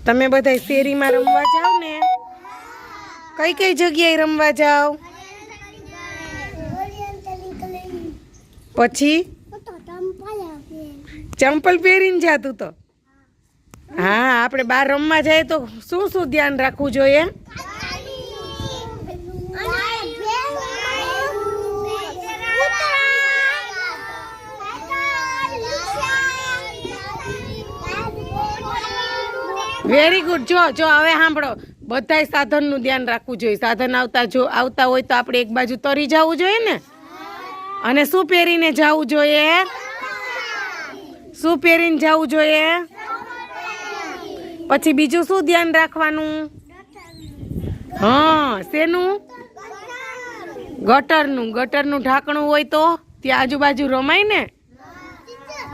તમે બધા શેરીમાં રમવા જાવ ને, કઈ કઈ જગ્યાએ રમવા જાવ? પછી ચંપલ પહેરીને જાતું તો. હા, આપણે બહાર રમવા જાય તો શું શું ધ્યાન રાખવું જોઈએ? Very good. જો હવે સાંભળો, બધાય સાધનનું ધ્યાન રાખવું જોઈએ. સાધન આવતા હોય તો આપણે એક બાજુ તરી જવું જોઈએ ને. અને શું પહેરીને જવું જોઈએ? શું પહેરીને જવું જોઈએ? પછી બીજું શું ધ્યાન રાખવાનું? હા, શેનું? ગટરનું. ગટરનું ઢાંકણું હોય તો ત્યાં આજુબાજુ રમાય ને?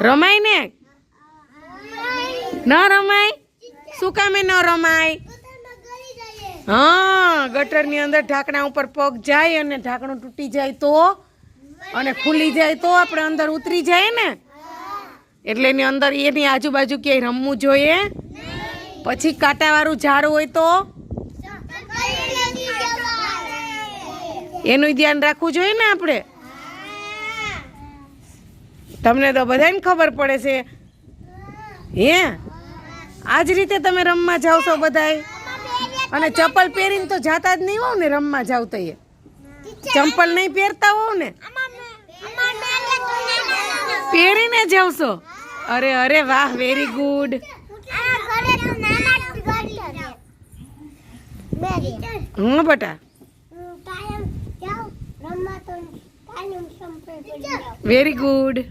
રમાય ને? ન રમાય? શું કામે ન રમાય? હા, ગટરની અંદર ઢાંકણા ઉપર પગ જાય અને ઢાંકણું તૂટી જાય તો, અને ખુલી જાય તો આપણે અંદર ઉતરી જાય ને. એટલે એની અંદર એની આજુબાજુ ક્યાંય રમવું જોઈએ. પછી કાંટાવાળું ઝાડ હોય તો એનું ધ્યાન રાખવું જોઈએ ને આપણે. તમને તો બધાને ખબર પડે છે. હે, આ જ રીતે તમે રમવા જાવ છો બધાય. અને ચપ્પલ પહેરીને તો જાતા જ નહીં હોવ ને રમવા જાવ તો. એ ચંપલ નહીં પહેરતા હોવ ને, પહેરીને જાવ છો. અરે અરે વાહ, વેરી ગુડ. હું બેટા વેરી ગુડ.